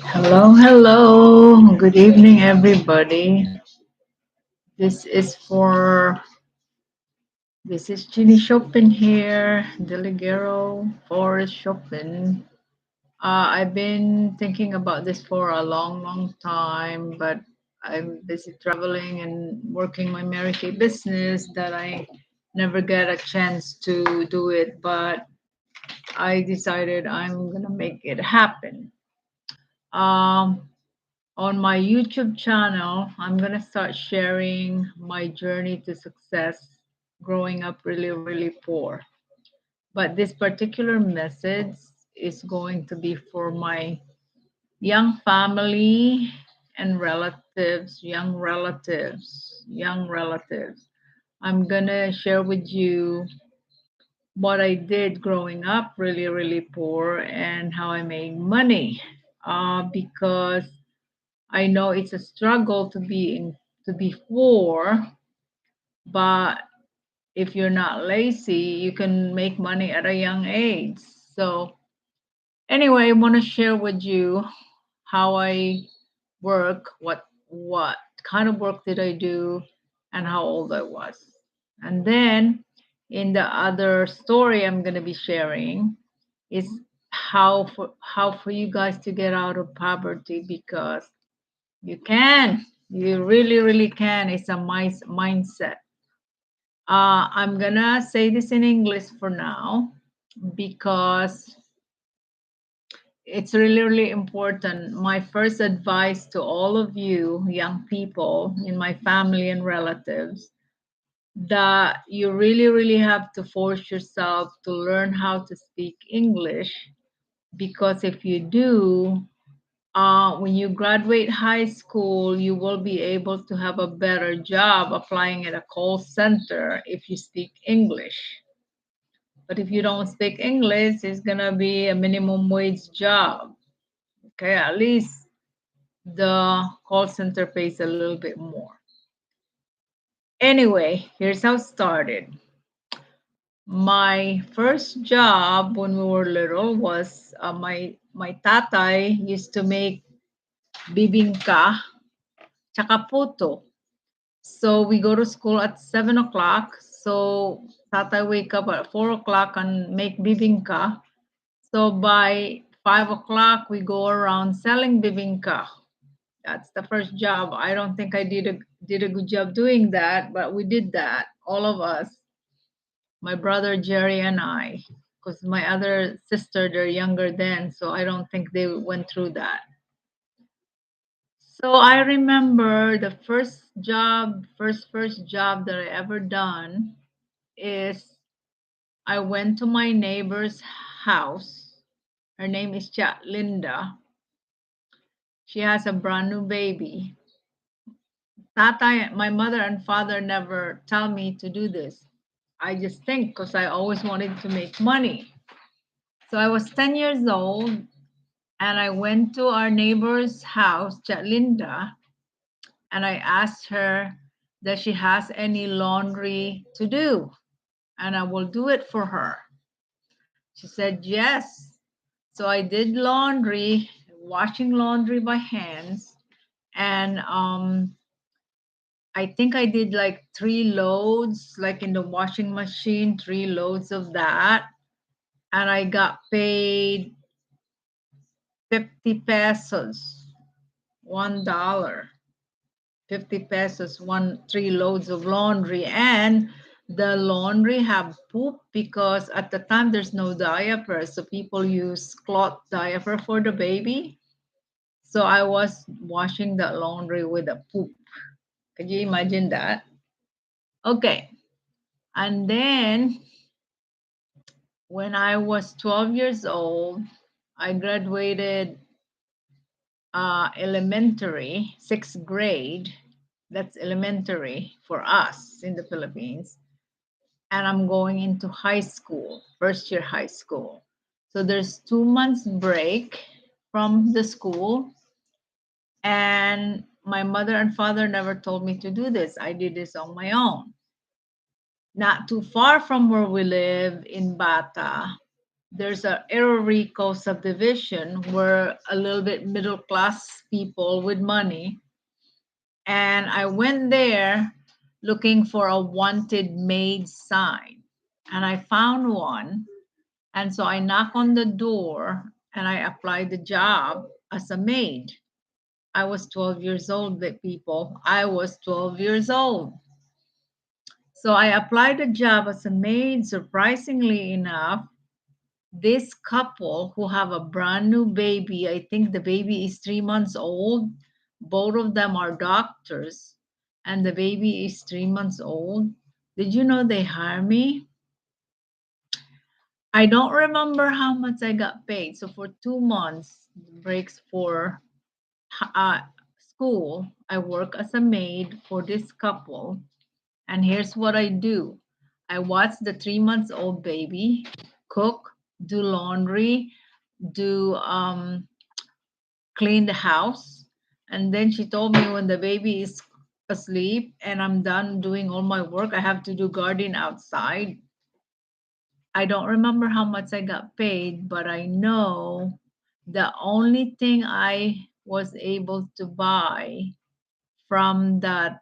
Hello, hello. Good evening, everybody. This is for this is Ginny Chopin here, Deligero Forest Chopin. I've been thinking about this for a long, long time, but I'm busy traveling and working my Mary Kay business that I never get a chance to do it. But I decided I'm gonna make it happen. Um, On my YouTube channel, I'm going to start sharing my journey to success growing up really, really poor. But this particular message is going to be for my young family and relatives, young relatives. I'm going to share with you what I did growing up really, really poor and how I made money. Because I know it's a struggle to be poor, but if you're not lazy, you can make money at a young age. So anyway, I want to share with you how I work, what kind of work did I do, and how old I was. And then in the other story I'm going to be sharing is how for you guys to get out of poverty because you can. You really, really can. It's a mindset. I'm gonna say this in English for now because it's really, really important. My first advice to all of you young people in my family and relatives that you really, really have to force yourself to learn how to speak English because if you do, when you graduate high school, you will be able to have a better job applying at a call center if you speak English. But if you don't speak English, it's gonna be a minimum wage job. Okay, at least the call center pays a little bit more. Anyway, here's how it started. My first job when we were little was my tatay used to make bibingka tsaka puto. So we go to school at 7 o'clock. So Tata wake up at 4 o'clock and make bibingka. So by 5 o'clock we go around selling bibingka. That's the first job. I don't think I did a good job doing that, but we did that. All of us, my brother Jerry and I, because my other sister they're younger then, so I don't think they went through that. So I remember the first job that I ever done is I went to my neighbor's house. Her name is Chat Linda. She has a brand new baby. Tata, my mother and father never tell me to do this. I just think because I always wanted to make money. So I was 10 years old and I went to our neighbor's house, Chat Linda, and I asked her that she has any laundry to do and I will do it for her. She said yes. So I did laundry, washing laundry by hands, and I think I did like 3 loads, like in the washing machine, 3 loads of that, and I got paid 50 pesos, $1. 50 pesos, 3 loads of laundry. And the laundry have poop because at the time there's no diaper. So people use cloth diaper for the baby. So I was washing the laundry with a poop. Could you imagine that? Okay. And then when I was 12 years old, I graduated elementary, 6th grade. That's elementary for us in the Philippines. And I'm going into high school, first year high school. So there's 2 months break from the school. And my mother and father never told me to do this. I did this on my own. Not too far from where we live in Bata, there's a Rico subdivision where a little bit middle class people with money, and I went there looking for a wanted maid sign, and I found one. And so I knock on the door and I applied the job as a maid. I was 12 years old, the people. I was 12 years old. So I applied the job as a maid. Surprisingly enough, this couple who have a brand new baby, I think the baby is 3 months old. Both of them are doctors, and the baby is 3 months old. Did you know they hired me? I don't remember how much I got paid. So for 2 months, breaks for uh, school, I work as a maid for this couple. And here's what I do: I watch the 3 months old baby, cook, do laundry, do clean the house. And then she told me when the baby is asleep and I'm done doing all my work, I have to do garden outside. I don't remember how much I got paid, but I know the only thing I was able to buy from that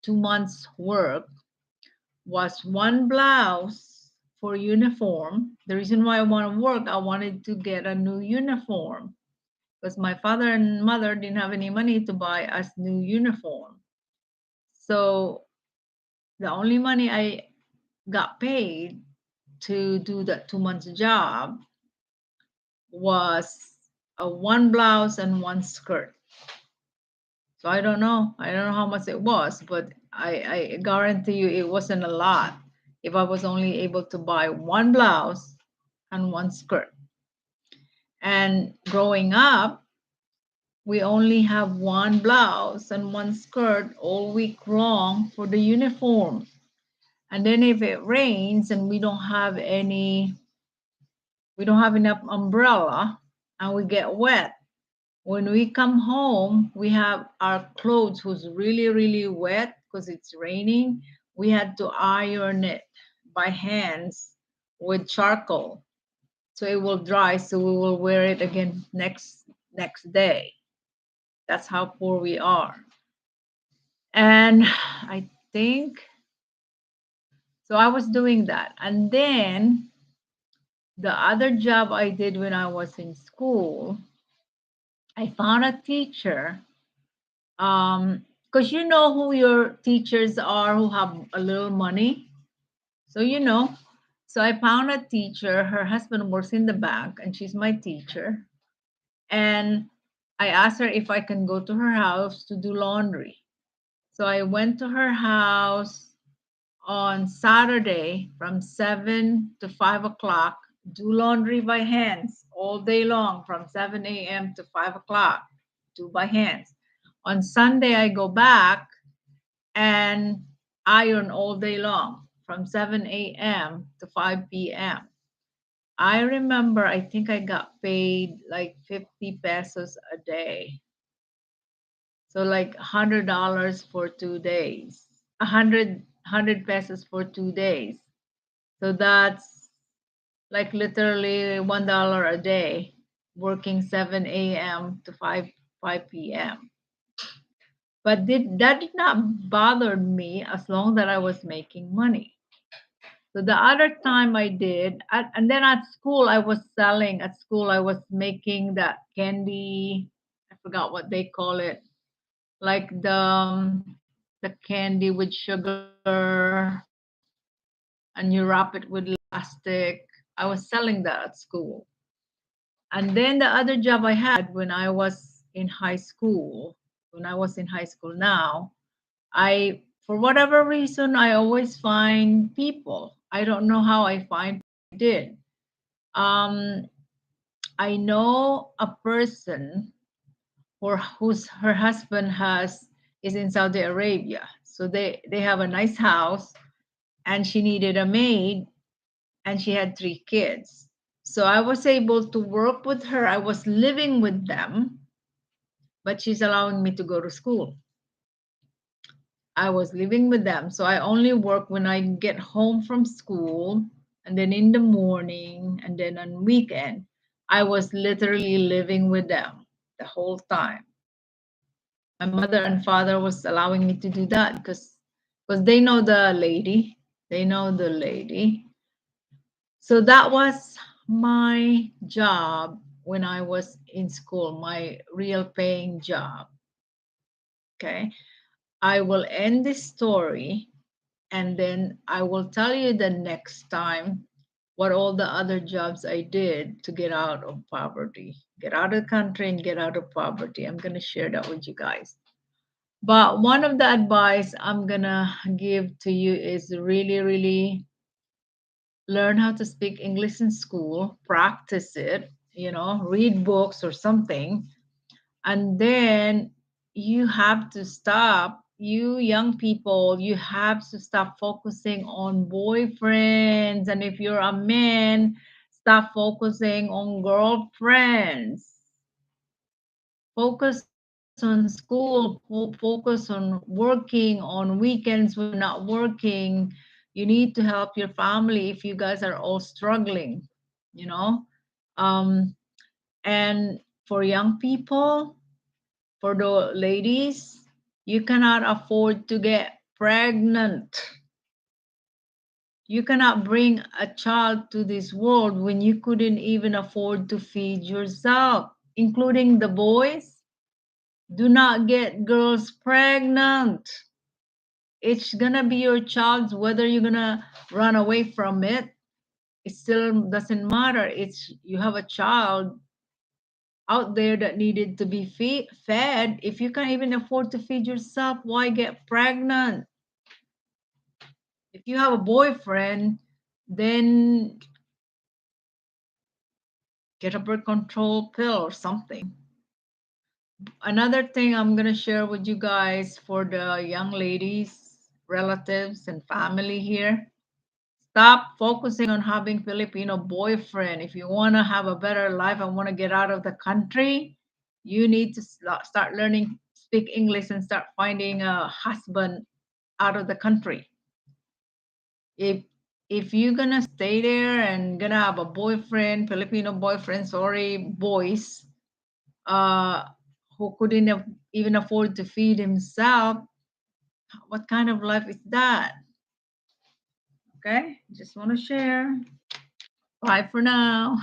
2 months work was one blouse for uniform. The reason why I want to work, I wanted to get a new uniform because my father and mother didn't have any money to buy us new uniform. So the only money I got paid to do that 2 months job was a one blouse and one skirt. So I don't know. I don't know how much it was, but I guarantee you it wasn't a lot if I was only able to buy one blouse and one skirt. And growing up, we only have one blouse and one skirt all week long for the uniform. And then if it rains and we don't have enough umbrella and we get wet, when we come home, we have our clothes who's really, really wet because it's raining. We had to iron it by hands with charcoal so it will dry so we will wear it again next day. That's how poor we are. And I think so I was doing that. And then the other job I did when I was in school, I found a teacher. Because you know who your teachers are who have a little money. So so I found a teacher. Her husband works in the bank, and she's my teacher. And I asked her if I can go to her house to do laundry. So I went to her house on Saturday from 7 to 5 o'clock. Do laundry by hands all day long from 7 a.m. to 5 o'clock. Do by hands. On Sunday, I go back and iron all day long from 7 a.m. to 5 p.m. I remember, I think I got paid like 50 pesos a day. So like $100 for 2 days, 100 pesos for 2 days. So that's like literally $1 a day, working 7 a.m. to 5 p.m. But that did not bother me as long that I was making money. So the other time I did, and then at school I was selling. At school I was making that candy. I forgot what they call it, like the candy with sugar, and you wrap it with plastic. I was selling that at school. And then the other job I had when I was in high school, when I was in high school now, for whatever reason, I always find people. I don't know how I find did. Um, I know a person or whose her husband has is in Saudi Arabia. So they have a nice house and she needed a maid and she had 3 kids. So I was able to work with her. I was living with them, but she's allowing me to go to school. I was living with them. So I only work when I get home from school and then in the morning, and then on weekend, I was literally living with them the whole time. My mother and father was allowing me to do that because they know the lady. They know the lady. So that was my job when I was in school, my real paying job. Okay. I will end this story and then I will tell you the next time what all the other jobs I did to get out of poverty, get out of the country and get out of poverty. I'm going to share that with you guys. But one of the advice I'm going to give to you is really, really learn how to speak English in school, practice it, read books or something. And then you have to stop, you young people, you have to stop focusing on boyfriends. And if you're a man, stop focusing on girlfriends. Focus on school, focus on working on weekends when you're not working. You need to help your family if you guys are all struggling, you know. Um, and for young people, for the ladies, you cannot afford to get pregnant. You cannot bring a child to this world when you couldn't even afford to feed yourself, including the boys. Do not get girls pregnant. It's gonna be your child's, whether you're gonna run away from it, it still doesn't matter. It's you have a child out there that needed to be fed. If you can't even afford to feed yourself, why get pregnant? If you have a boyfriend, then get a birth control pill or something. Another thing I'm going to share with you guys for the young ladies, relatives, and family here. Stop focusing on having Filipino boyfriend. If you want to have a better life and want to get out of the country, you need to start learning speak English and start finding a husband out of the country. If if you're gonna stay there and gonna have a boyfriend, Filipino boyfriend, sorry, boys, uh, who couldn't even afford to feed himself, what kind of life is that? Okay, just want to share. Bye for now.